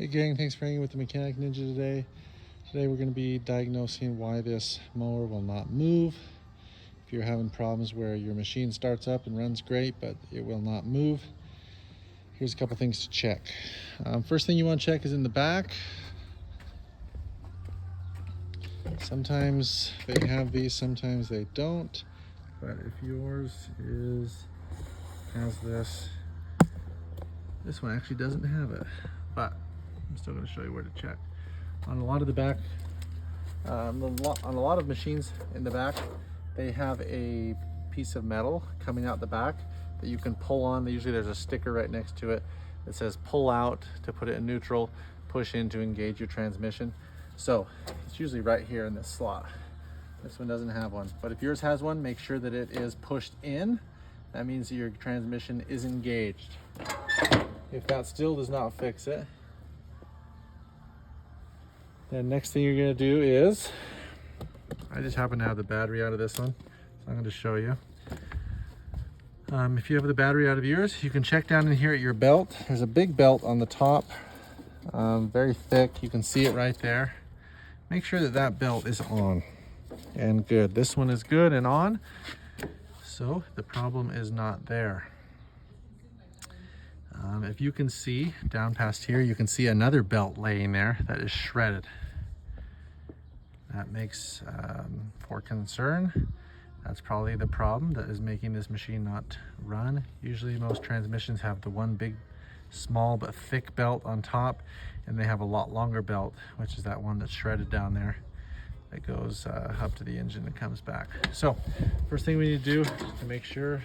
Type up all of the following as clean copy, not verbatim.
Hey gang, thanks for hanging with the Mechanic Ninja today. Today we're going to be diagnosing why this mower will not move. If you're having problems where your machine starts up and runs great, but it will not move, here's a couple things to check. First thing you want to check is in the back. Sometimes they have these, sometimes they don't. But if yours has this one actually doesn't have it. But I'm still going to show you where to check. On a lot of the back, on a lot of machines in the back, they have a piece of metal coming out the back that you can pull on. Usually there's a sticker right next to it that says pull out to put it in neutral, push in to engage your transmission. So it's usually right here in this slot. This one doesn't have one, but if yours has one, make sure that it is pushed in. That means that your transmission is engaged. If that still does not fix it, then next thing you're going to do is, I just happen to have the battery out of this one, so I'm going to show you. If you have the battery out of yours, you can check down in here at your belt. There's a big belt on the top, very thick. You can see it right there. Make sure that that belt is on and good. This one is good and on, so the problem is not there. If you can see down past here, you can see another belt laying there that is shredded. That makes for concern. That's probably the problem that is making this machine not run. Usually most transmissions have the one big, small but thick belt on top, and they have a lot longer belt, which is that one that's shredded down there that goes up to the engine and comes back. So first thing we need to do to make sure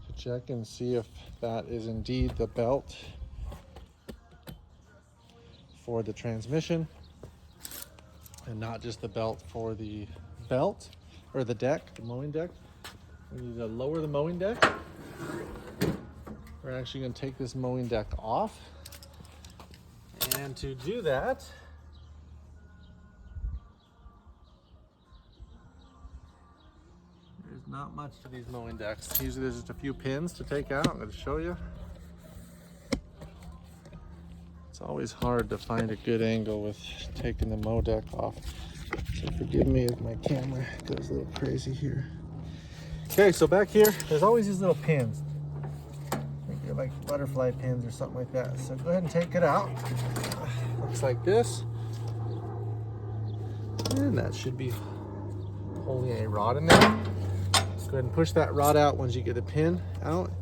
to check and see if that is indeed the belt for the transmission and not just the belt for the belt or the deck, the mowing deck. We need to lower the mowing deck. We're actually going to take this mowing deck off, and to do that, there's not much to these mowing decks. Usually there's just a few pins to take out. I'm going to show you. It's always hard to find a good angle with taking the mow deck off. So forgive me if my camera goes a little crazy here. Okay, so back here, there's always these little pins. I think they're like butterfly pins or something like that. So go ahead and take it out. Looks like this. And that should be holding a rod in there. Just go ahead and push that rod out once you get the pin out.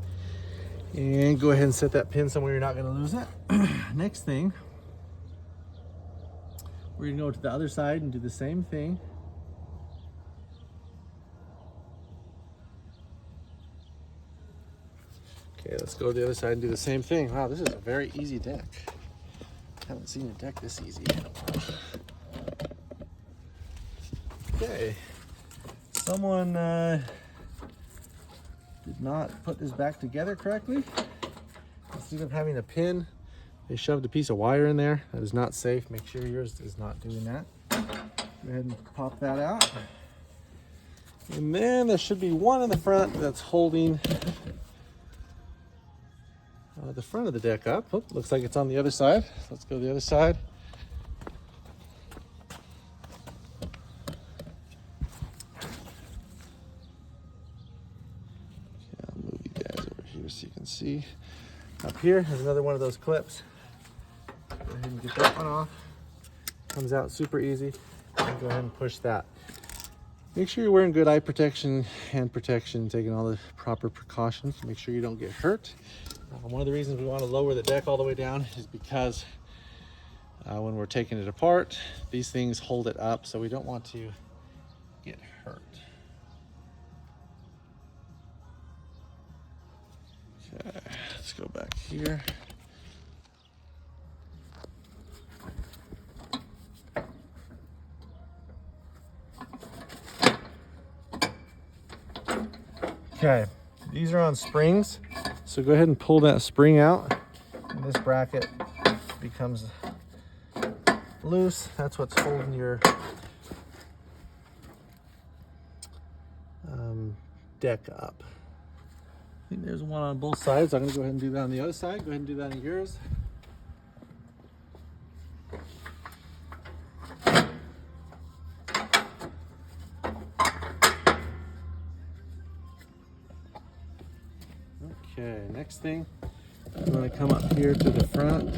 And go ahead and set that pin somewhere you're not going to lose it. Next thing, we're going to go to the other side and do the same thing. Okay, let's go to the other side and do the same thing. Wow, this is a very easy deck. I haven't seen a deck this easy in a while. Okay, someone did not put this back together correctly. Instead of having a pin, they shoved a piece of wire in there. That is not safe. Make sure yours is not doing that. Go ahead and pop that out. And then there should be one in the front that's holding the front of the deck up. Oh, looks like it's on the other side. Let's go to the other side. So you can see up here there's another one of those clips. Go ahead and get that one off. Comes out super easy. And go ahead and push that. Make sure you're wearing good eye protection, hand protection, taking all the proper precautions to make sure you don't get hurt. One of the reasons we want to lower the deck all the way down is because when we're taking it apart, these things hold it up, so we don't want to get hurt. Okay, let's go back here. Okay, these are on springs, so go ahead and pull that spring out, and this bracket becomes loose. That's what's holding your deck up. I think there's one on both sides. I'm going to go ahead and do that on the other side. Go ahead and do that on yours. Okay, next thing, we're going to come up here to the front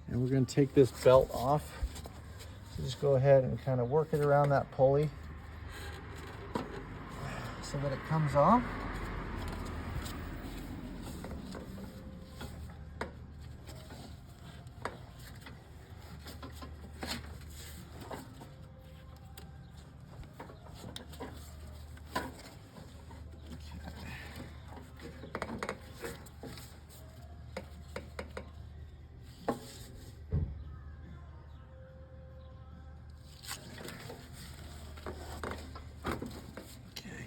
and we're going to take this belt off. So just go ahead and kind of work it around that pulley so that it comes off.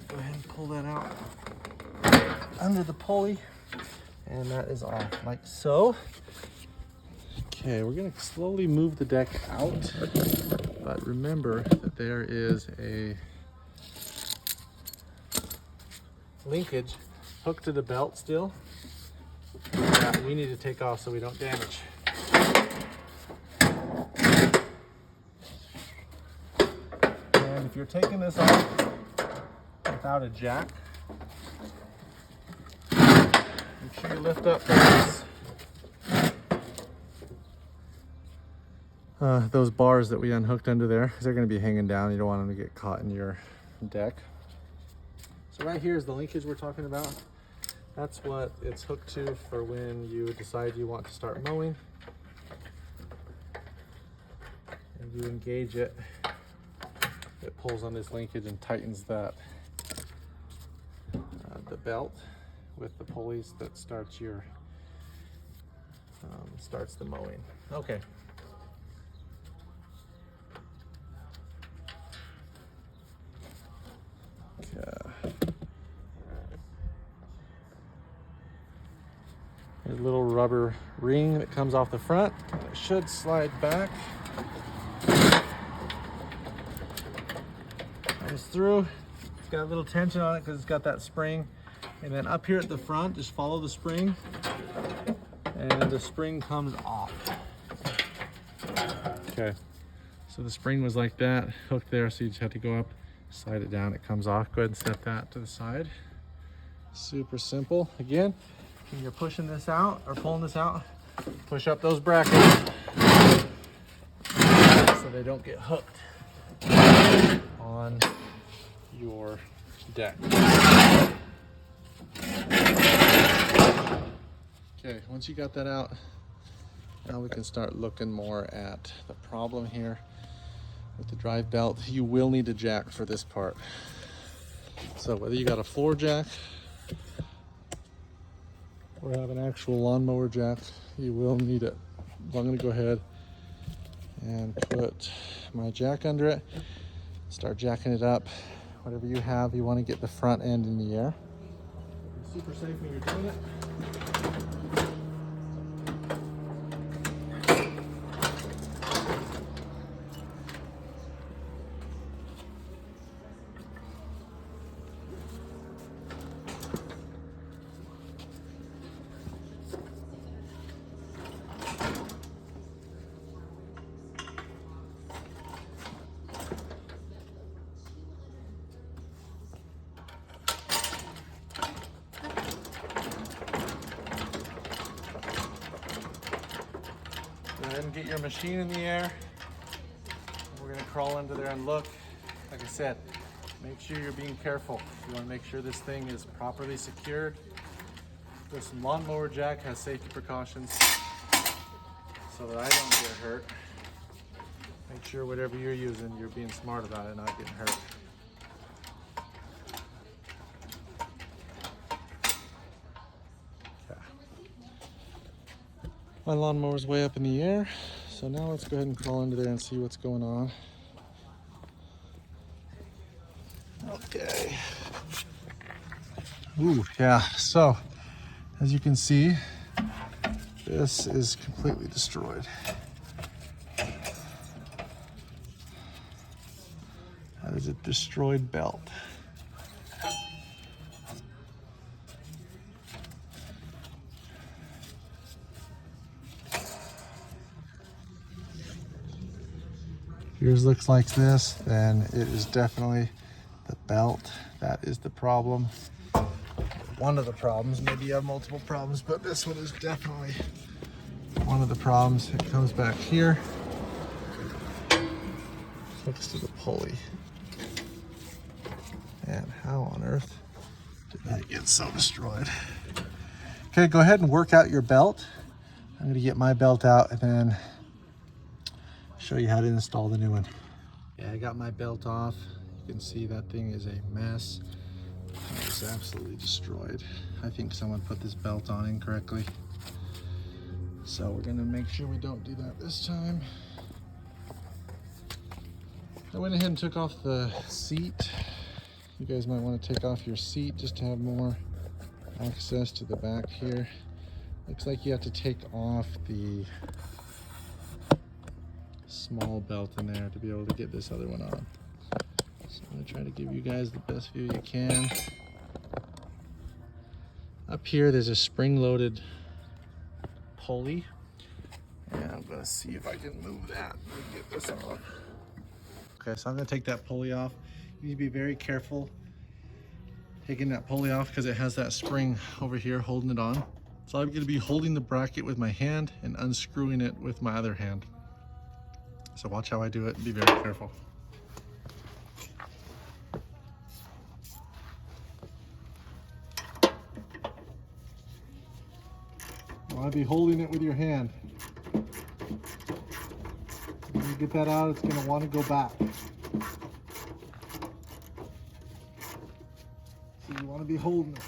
Go ahead and pull that out under the pulley, and that is off like so. Okay, we're going to slowly move the deck out, but remember that there is a linkage hooked to the belt still that we need to take off so we don't damage. And if you're taking this off without a jack, make sure you lift up those bars that we unhooked under there, because they're going to be hanging down. You don't want them to get caught in your deck. So right here is the linkage we're talking about. That's what it's hooked to for when you decide you want to start mowing. And you engage it, it pulls on this linkage and tightens that the belt with the pulleys that starts your starts the mowing. Okay. There's a little rubber ring that comes off the front. It should slide back. Comes through. It's got a little tension on it because it's got that spring. And then up here at the front, just follow the spring, and the spring comes off. Okay, so the spring was like that, hooked there, so you just have to go up, slide it down, it comes off. Go ahead and set that to the side. Super simple. Again, when you're pushing this out or pulling this out, push up those brackets so they don't get hooked on your deck. Okay, once you got that out, now we can start looking more at the problem here with the drive belt. You will need a jack for this part. So whether you got a floor jack or have an actual lawnmower jack, you will need it. I'm going to go ahead and put my jack under it, start jacking it up. Whatever you have, you want to get the front end in the air. Super safe when you're doing it. Go ahead and get your machine in the air. We're going to crawl under there and look. Like I said, make sure you're being careful. You want to make sure this thing is properly secured. This lawnmower jack has safety precautions so that I don't get hurt. Make sure whatever you're using, you're being smart about it, not getting hurt. My lawnmower's way up in the air, so now let's go ahead and crawl under there and see what's going on. Okay. Ooh, yeah, so as you can see, this is completely destroyed. That is a destroyed belt. If yours looks like this, then it is definitely the belt that is the problem. one of the problems. Maybe you have multiple problems, but this one is definitely one of the problems. It comes back here, hooks to the pulley. And how on earth did that get so destroyed? Okay, go ahead and work out your belt. I'm gonna get my belt out and then show you how to install the new one. Yeah, I got my belt off. You can see that thing is a mess. It was absolutely destroyed. I think someone put this belt on incorrectly. So we're gonna make sure we don't do that this time. I went ahead and took off the seat. You guys might want to take off your seat just to have more access to the back here. Looks like you have to take off the small belt in there to be able to get this other one on. So I'm gonna try to give you guys the best view you can. Up here, there's a spring-loaded pulley. And I'm gonna see if I can move that and get this on. Okay, so I'm gonna take that pulley off. You need to be very careful taking that pulley off because it has that spring over here holding it on. So I'm gonna be holding the bracket with my hand and unscrewing it with my other hand. So watch how I do it and be very careful. You wanna be holding it with your hand. When you get that out, it's gonna wanna go back. So you wanna be holding it.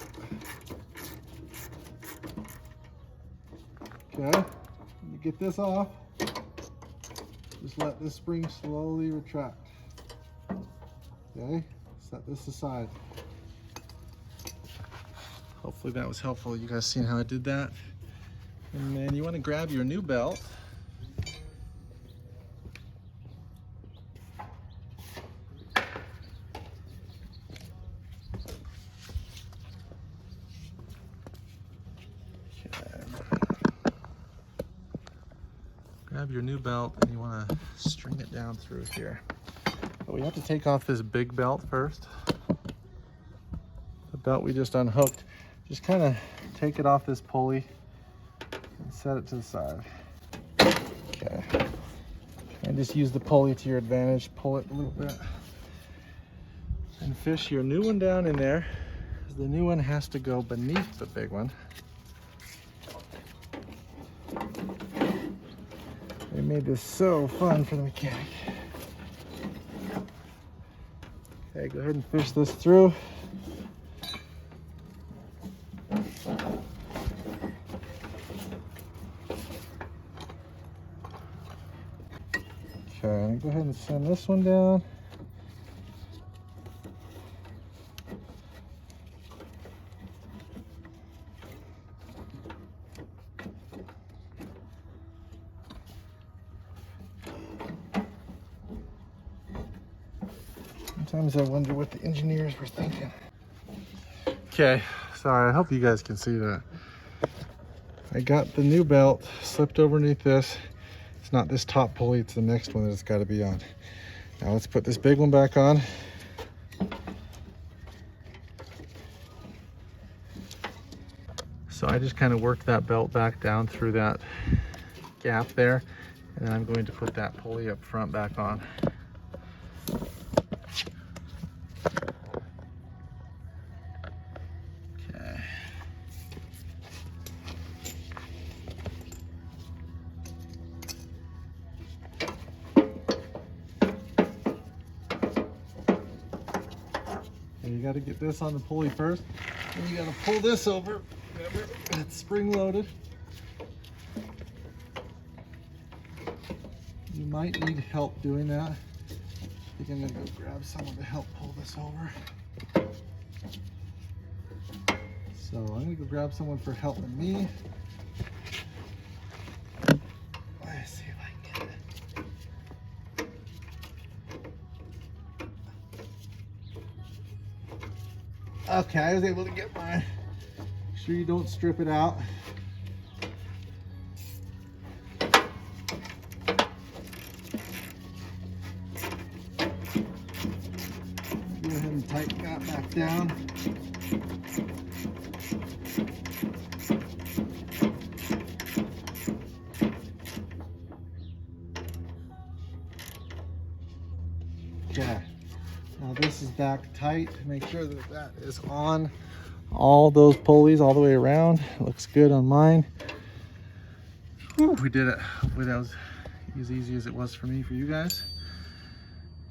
Okay, when you get this off, just let this spring slowly retract. Okay, set this aside. Hopefully that was helpful. You guys seen how I did that? And then you want to grab your new belt. Grab your new belt and you want to string it down through here. But we have to take off this big belt first. The belt we just unhooked. Just kind of take it off this pulley and set it to the side. Okay. And just use the pulley to your advantage. Pull it a little bit. And fish your new one down in there. The new one has to go beneath the big one. They made this so fun for the mechanic. Okay, go ahead and fish this through. Okay, go ahead and send this one down. Sometimes I wonder what the engineers were thinking. Okay, sorry, I hope you guys can see that. I got the new belt slipped underneath this. It's not this top pulley, it's the next one that it's got to be on. Now let's put this big one back on. So I just kind of worked that belt back down through that gap there, and then I'm going to put that pulley up front back on. You got to get this on the pulley first, and you got to pull this over. Remember, it's spring loaded. You might need help doing that. I think I'm gonna go grab someone to help pull this over. So I'm gonna go grab someone for helping me. Let's see if I can get it. Okay, I was able to get mine. Make sure you don't strip it out. Go ahead and tighten that back down. Okay. Now this is back tight. Make sure that that is on all those pulleys all the way around. Looks good on mine. Whew, we did it. Hopefully that was as easy as it was for me for you guys.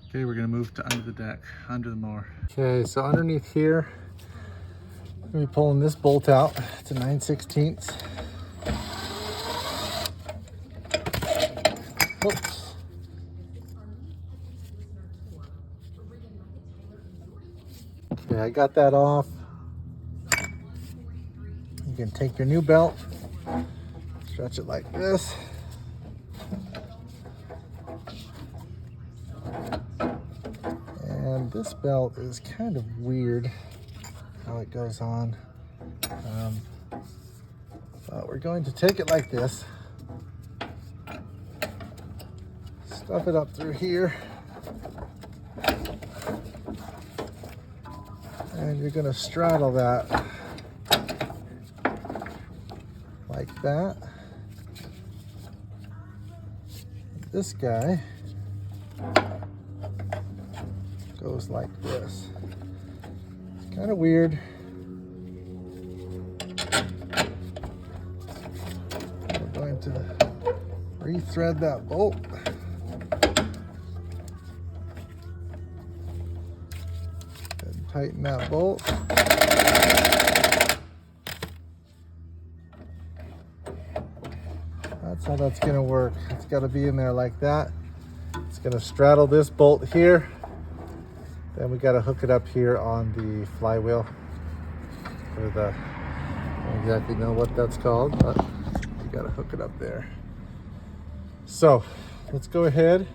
Okay, we're gonna move to under the deck, under the mower. Okay, so underneath here, I'm gonna be pulling this bolt out. It's a 9/16. Whoops. Okay, I got that off. You can take your new belt, stretch it like this. And this belt is kind of weird how it goes on. But we're going to take it like this, stuff it up through here, and you're going to straddle that like that. This guy goes like this. It's kind of weird. We're going to re-thread that bolt. And tighten that bolt. That's how that's going to work. It's got to be in there like that. It's going to straddle this bolt here. Then we got to hook it up here on the flywheel, or the, I don't exactly know what that's called, but we got to hook it up there. So let's go ahead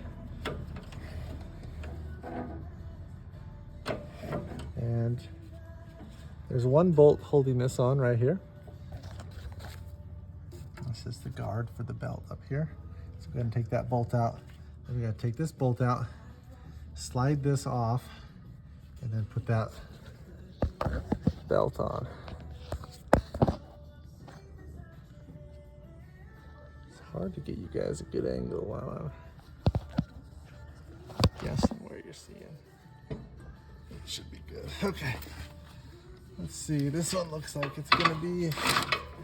and there's one bolt holding this on right here. This is the guard for the belt up here. So go ahead and take that bolt out. Then we got to take this bolt out, slide this off, and then put that belt on. It's hard to get you guys a good angle while I'm guessing where you're seeing. It should be good. Okay. Let's see. This one looks like it's going to be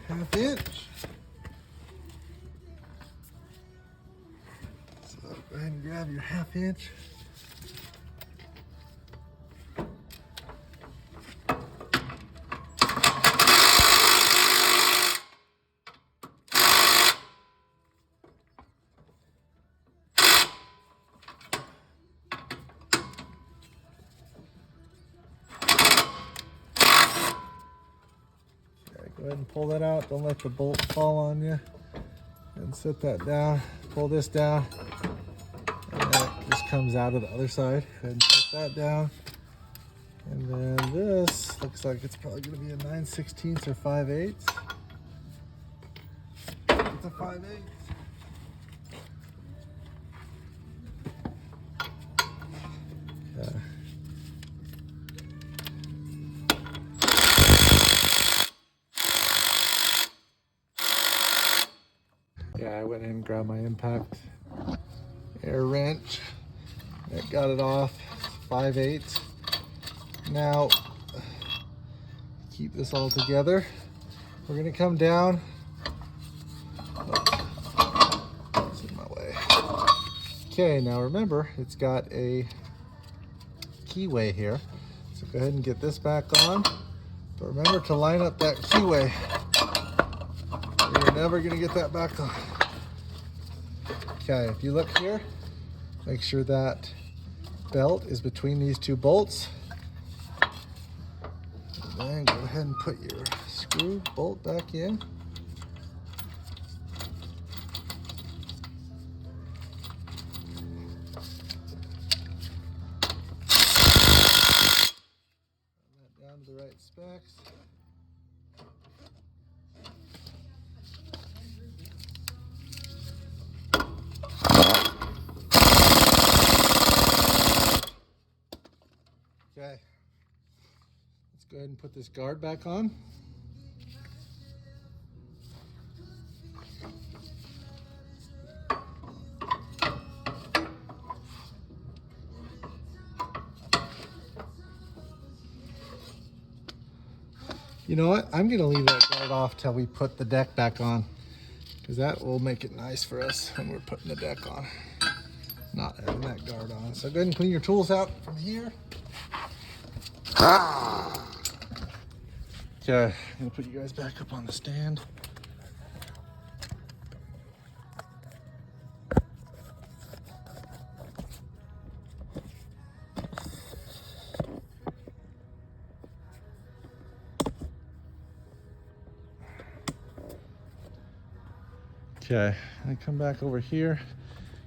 1/2 inch. So go ahead and grab your 1/2 inch. Go ahead and pull that out. Don't let the bolt fall on you. And set that down. Pull this down. And that just comes out of the other side. Go ahead and put that down. And then this looks like it's probably going to be a 9/16 or 5/8. It's a 5/8. Okay. Yeah, I went in and grabbed my impact air wrench. That got it off. 5/8. Now, keep this all together. We're gonna come down. It's in my way. Okay, now remember, it's got a keyway here. So go ahead and get this back on. But remember to line up that keyway. You're never gonna get that back on. Okay, if you look here, make sure that belt is between these two bolts. And then go ahead and put your screw bolt back in. That down to the right specs. Okay, let's go ahead and put this guard back on. You know what? I'm gonna leave that guard off till we put the deck back on, because that will make it nice for us when we're putting the deck on. Not having that guard on. So go ahead and clean your tools out from here. Okay, I'm gonna put you guys back up on the stand. Okay, I come back over here.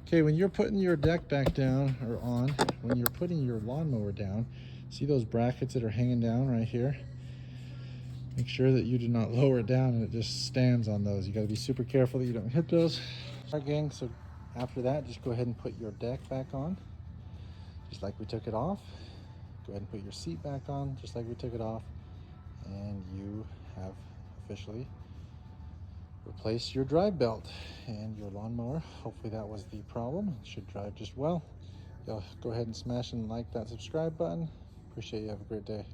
Okay, when you're putting your deck back down or on, when you're putting your lawnmower down, see those brackets that are hanging down right here? Make sure that you do not lower it down and it just stands on those. You got to be super careful that you don't hit those. All right, gang, so after that, just go ahead and put your deck back on, just like we took it off. Go ahead and put your seat back on, just like we took it off. And you have officially replace your drive belt and your lawnmower. Hopefully that was the problem. It should drive just well. Go ahead and smash and like that subscribe button. Appreciate you. Have a great day.